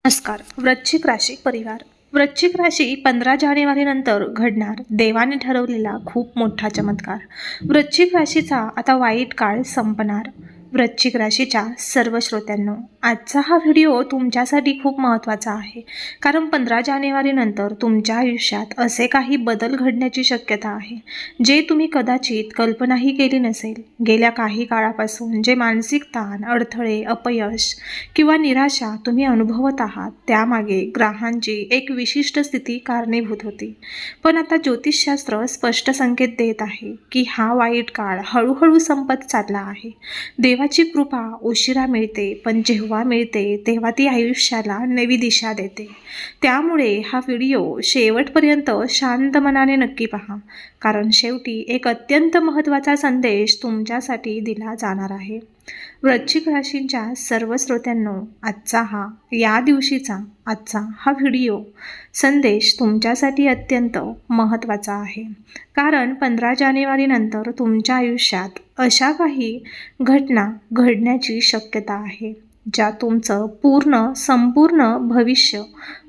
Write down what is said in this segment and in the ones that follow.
नमस्कार. वृश्चिक राशी परिवार. वृश्चिक राशी 15 जानेवारीनंतर घडणार देवाने ठरवलेला खूप मोठा चमत्कार. वृश्चिक राशीचा आता वाईट काळ संपणार. वृश्चिक राशीच्या सर्व श्रोत्यांनो, आजचा हा व्हिडिओ तुमच्यासाठी खूप महत्त्वाचा आहे. कारण 15 जानेवारीनंतर तुमच्या आयुष्यात असे काही बदल घडण्याची शक्यता आहे जे तुम्ही कदाचित कल्पनाही केली नसेल. गेल्या काही काळापासून जे मानसिक ताण, अडथळे, अपयश किंवा निराशा तुम्ही अनुभवत आहात त्यामागे ग्रहांची एक विशिष्ट स्थिती कारणीभूत होती. पण आता ज्योतिषशास्त्र स्पष्ट संकेत देत आहे की हा वाईट काळ हळूहळू संपत चालला आहे. देवाची कृपा उशिरा मिळते, पण जेव्हा मिळते तेव्हा ती आयुष्याला नवी दिशा देते. त्यामुळे हा व्हिडिओ शेवटपर्यंत शांत मनाने नक्की पहा, कारण शेवटी एक अत्यंत महत्त्वाचा संदेश तुमच्यासाठी दिला जाणार आहे. वृश्चिक राशींच्या सर्व श्रोत्यांनो, आजचा हा व्हिडिओ संदेश तुमच्यासाठी अत्यंत महत्त्वाचा आहे. कारण 15 जानेवारीनंतर तुमच्या आयुष्यात अशा काही घटना घडण्याची शक्यता आहे ज्या तुमचं संपूर्ण भविष्य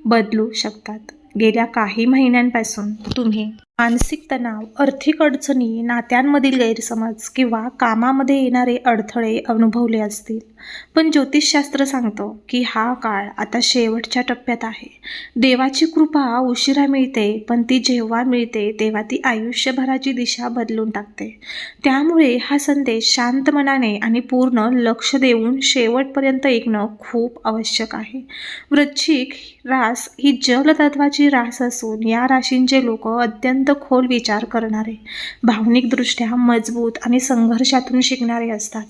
बदलू शकतात. गेल्या काही महिन्यांपासून तुम्ही मानसिक तणाव, आर्थिक अडचणी, नात्यांमधील गैरसमज किंवा कामामध्ये येणारे अडथळे अनुभवले असतील. पण ज्योतिषशास्त्र सांगतं की हा काळ आता शेवटच्या टप्प्यात आहे. देवाची कृपा उशिरा मिळते, पण ती जेव्हा मिळते तेव्हा ती आयुष्यभराची दिशा बदलून टाकते. त्यामुळे हा संदेश शांत मनाने आणि पूर्ण लक्ष देऊन शेवटपर्यंत ऐकणं खूप आवश्यक आहे. वृश्चिक रास ही जलतत्वाची रास असून या राशींचे लोक अत्यंत खोल विचार करणारे, भावनिकदृष्ट्या मजबूत आणि संघर्षातून शिकणारे असतात.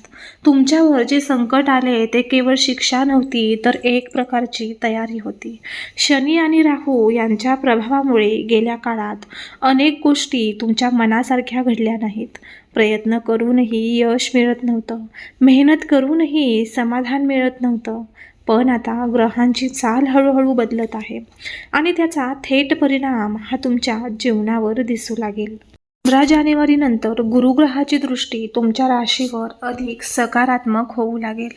तुमच्यावर जे संकट आले ते केवळ शिक्षा नव्हती, तर एक प्रकारची तयारी होती. शनी आणि राहू यांच्या प्रभावामुळे गेल्या काळात अनेक गोष्टी तुमच्या मनासारख्या घडल्या नाहीत. प्रयत्न करूनही यश मिळत नव्हतं, मेहनत करूनही समाधान मिळत नव्हतं. पण आता ग्रहांची चाल हळूहळू बदलत आहे आणि त्याचा थेट परिणाम हा तुमच्या जीवनावर दिसू लागेल. 15 जानेवारीनंतर गुरुग्रहाची दृष्टी तुमच्या राशीवर अधिक सकारात्मक होऊ लागेल.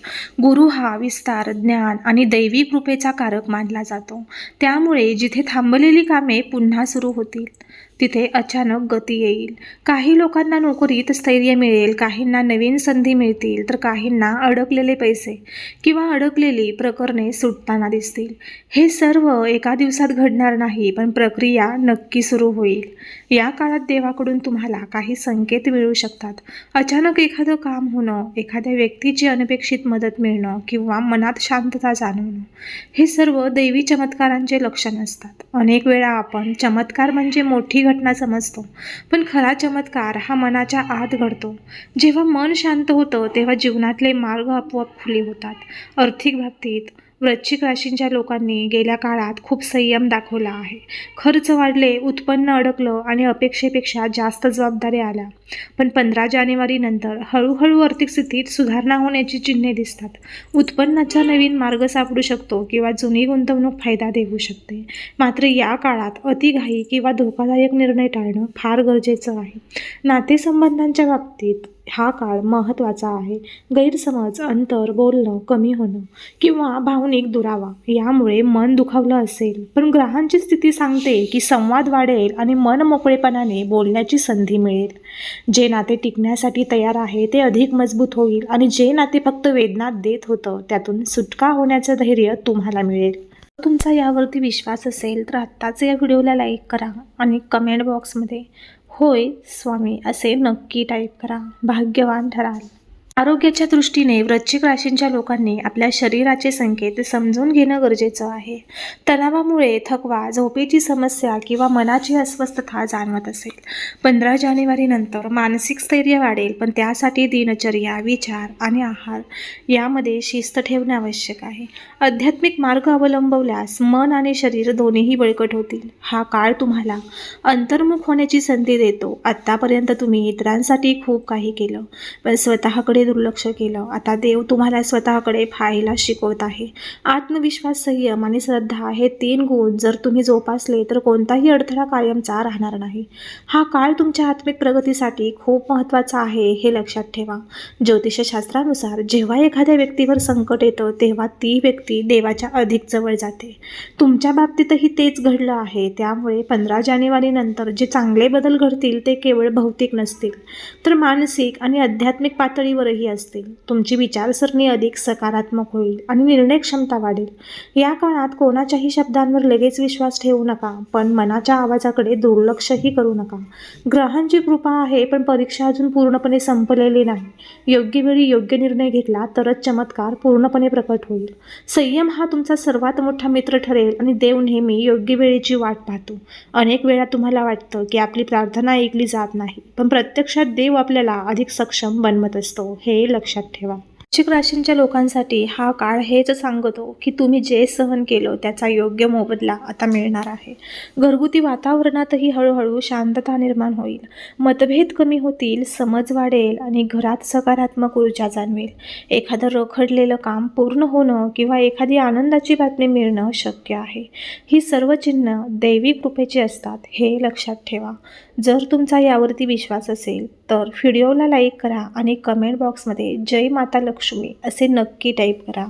गुरु हा विस्तार, ज्ञान आणि दैवी कृपेचा कारक मानला जातो. त्यामुळे जिथे थांबलेली कामे पुन्हा सुरू होतील तिथे अचानक गती येईल. काही लोकांना नोकरीत स्थैर्य मिळेल, काहींना नवीन संधी मिळतील, तर काहींना अडकलेले पैसे किंवा अडकलेली प्रकरणे सुटताना दिसतील. हे सर्व एका दिवसात घडणार नाही, पण प्रक्रिया नक्की सुरू होईल. या काळात देवाकडून तुम्हाला काही संकेत मिळू शकतात. अचानक एखादं काम होणं, एखाद्या व्यक्तीची अनपेक्षित मदत मिळणं किंवा मनात शांतता जाणवणं, हे सर्व दैवी चमत्कारांचे लक्षण असतात. अनेक वेळा आपण चमत्कार म्हणजे मोठी घटना समजतो, पण खरा चमत्कार हा मनाच्या आत घडतो. जेव्हा मन शांत होतं तेव्हा जीवनातले मार्ग आपोआप खुले होतात. आर्थिक बाबतीत वृश्चिक राशींच्या लोकांनी गेल्या काळात खूप संयम दाखवला आहे. खर्च वाढले, उत्पन्न अडकलं आणि अपेक्षेपेक्षा जास्त जबाबदाऱ्या आल्या. पण 15 जानेवारीनंतर हळूहळू आर्थिक स्थितीत सुधारणा होण्याची चिन्हे दिसतात. उत्पन्नाचा नवीन मार्ग सापडू शकतो किंवा जुनी गुंतवणूक फायदा देऊ शकते. मात्र या काळात अतिघाई किंवा धोकादायक निर्णय टाळणं फार गरजेचं आहे. नातेसंबंधांच्या बाबतीत हा काळ महत्त्वाचा आहे. गैरसमज, अंतर, बोलणं कमी होणं किंवा भावनिक दुरावा यामुळे मन दुखावलं असेल, पण ग्रहांची स्थिती सांगते की संवाद वाढेल आणि मन मोकळेपणाने बोलण्याची संधी मिळेल. जे नाते टिकण्यासाठी तयार आहे ते अधिक मजबूत होईल आणि जे नाते फक्त वेदना देत होतं त्यातून सुटका होण्याचं धैर्य तुम्हाला मिळेल. तुमचा यावरती विश्वास असेल तर आत्ताच या व्हिडिओला लाईक करा आणि कमेंट बॉक्समध्ये होय स्वामी असे नक्की टाईप करा. भाग्यवान ठराल. आरोग्याच्या दृष्टीने वृश्चिक राशींच्या लोकांनी आपल्या शरीराचे संकेत समजून घेणं गरजेचं आहे. तणावामुळे थकवा, झोपेची समस्या किंवा मनाची अस्वस्थता जाणवत असेल, 15 जानेवारीनंतर मानसिक स्थैर्य वाढेल, पण त्यासाठी दिनचर्या, विचार आणि आहार यामध्ये शिस्त ठेवणे आवश्यक आहे. आध्यात्मिक मार्ग अवलंबल्यास मन आणि शरीर दोन्हीही बळकट होतील. हा काळ तुम्हाला अंतर्मुख होण्याची संधी देतो. आत्तापर्यंत तुम्ही इतरांसाठी खूप काही केलं, पण स्वतःकडे दुर्लक्ष केलं. आता देव तुम्हाला स्वतःकडे पाहायला शिकवत आहे. आत्मविश्वास, संयम आणि श्रद्धा हे 3 गुण जर तुम्ही जोपासले तर कोणताही अडथळा कायमचा राहणार नाही. हा काळ तुमच्या आत्मिक प्रगतीसाठी खूप महत्त्वाचा आहे हे लक्षात ठेवा. ज्योतिषशास्त्रानुसार जेव्हा एखाद्या व्यक्तीवर संकट येतं तेव्हा ती व्यक्ती देवाच्या अधिक जवळ जाते. तुमच्या बाबतीतही तेच घडलं आहे. त्यामुळे 15 जानेवारी नंतर जे चांगले बदल घडतील ते केवळ भौतिक नसतील तर मानसिक आणि आध्यात्मिक पातळीवरही असतील. तुमची विचारसरणी अधिक सकारात्मक होईल आणि निर्णय क्षमता वाढेल. या काळात कोणाच्याही शब्दांवर लगेच विश्वास ठेवू नका, पण मनाच्या आवाजाकडे दुर्लक्षही करू नका. ग्रहांची कृपा आहे, पण परीक्षा अजून पूर्णपणे संपलेली नाही. योग्य वेळी योग्य निर्णय घेतला तरच चमत्कार पूर्णपणे प्रकट होईल. संयम हा तुमचा सर्वात मोठा मित्र ठरेल आणि देव नेहमी योग्य वेळेची वाट पाहतो. अनेक वेळा तुम्हाला वाटतं की आपली प्रार्थना ऐकली जात नाही, पण प्रत्यक्षात देव आपल्याला अधिक सक्षम बनवत असतो, हे लक्षात ठेवा. वृश्चिक राशींच्या लोकांसाठी हा काळ हेच सांगतो की तुम्ही जे सहन केलं त्याचा योग्य मोबदला आता मिळणार आहे. घरगुती वातावरणातही हळूहळू शांतता निर्माण होईल. मतभेद कमी होतील, समज वाढेल आणि घरात सकारात्मक ऊर्जा जाणवेल. एखादं रखडलेलं काम पूर्ण होणं किंवा एखादी आनंदाची बातमी मिळणं शक्य आहे. ही सर्व चिन्ह दैवी कृपेची असतात, हे लक्षात ठेवा. जर तुमचा यावरती विश्वास असेल तर व्हिडिओला लाईक करा आणि कमेंट बॉक्समध्ये जय माता लक्ष्मी असे नक्की टाईप करा.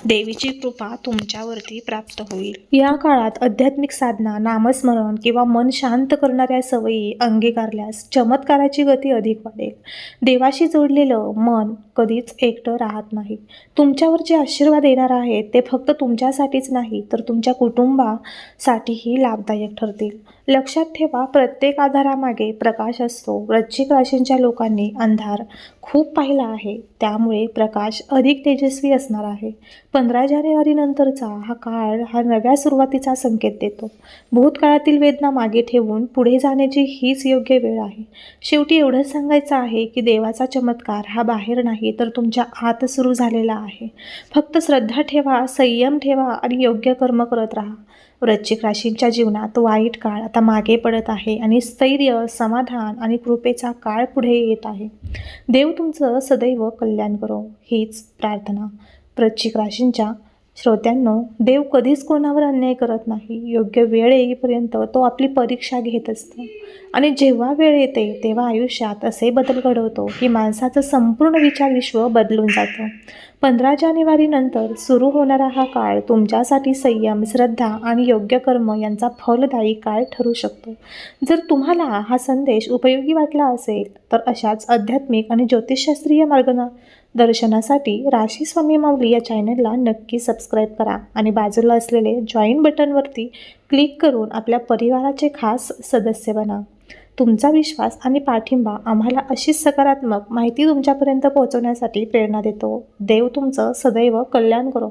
देवीची कृपा तुमच्यावरती प्राप्त होईल. या काळात आध्यात्मिक साधना, नामस्मरण किंवा मन शांत करणाऱ्या सवयी अंगीकारल्यास चमत्काराची गती अधिक वाढेल. देवाशी जोडलेलं मन कधीच एकटं राहत नाही. तुमच्यावर जे आशीर्वाद येणार आहेत ते फक्त तुमच्यासाठीच नाही तर तुमच्या कुटुंबासाठीही लाभदायक ठरतील. लक्षात ठेवा, प्रत्येक आधारामागे प्रकाश असतो. वृश्चिक राशींच्या लोकांनी अंधार खूप पाहिला आहे, त्यामुळे प्रकाश अधिक तेजस्वी असणार आहे. 15 जानेवारी नंतरचा हा काळ हा नव्या सुरुवातीचा संकेत देतो. भूतकाळातील वेदना मागे ठेवून पुढे जाण्याची हीच योग्य वेळ आहे. शेवटी एवढंच सांगायचं आहे की देवाचा चमत्कार हा बाहेर नाही तर तुमच्या आत सुरू झालेला आहे. फक्त श्रद्धा ठेवा, संयम ठेवा आणि योग्य कर्म करत राहा. वृश्चिक राशींच्या जीवनात वाईट काळ आता मागे पडत आहे आणि स्थैर्य, समाधान आणि कृपेचा काळ पुढे येत आहे. देव तुमचं सदैव कल्याण करो, हीच प्रार्थना. वृश्चिक राशींच्या श्रोत्यांनो, देव कधीच कोणावर अन्याय करत नाही. योग्य वेळ येईपर्यंत तो आपली परीक्षा घेत असतो आणि जेव्हा वेळ येते तेव्हा आयुष्यात असे बदल घडवतो की माणसाचं संपूर्ण विचारविश्व बदलून जातं. 15 जानेवारी नंतर सुरू होणारा हा काळ तुमच्यासाठी संयम, श्रद्धा आणि योग्य कर्म यांचा फलदायी काळ ठरू शकतो. जर तुम्हाला हा संदेश उपयोगी वाटला असेल तर अशाच आध्यात्मिक आणि ज्योतिषशास्त्रीय मार्गदर्शनासाठी राशी स्वामी माऊली या चॅनलला नक्की सबस्क्राईब करा आणि बाजूला असलेले जॉईन बटनवरती क्लिक करून आपल्या परिवाराचे खास सदस्य बना. तुमचा विश्वास आणि पाठिंबा आम्हाला अशीच सकारात्मक माहिती तुमच्यापर्यंत पोहोचवण्यासाठी प्रेरणा देतो. देव तुमचं सदैव कल्याण करो.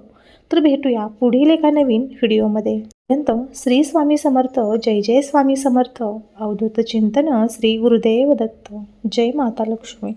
तर भेटूया पुढील एका नवीन व्हिडिओमध्ये. पर्यंत श्री स्वामी समर्थ. जय जय स्वामी समर्थ. अवधूत चिंतन श्री गुरुदेव दत्त. जय माता लक्ष्मी.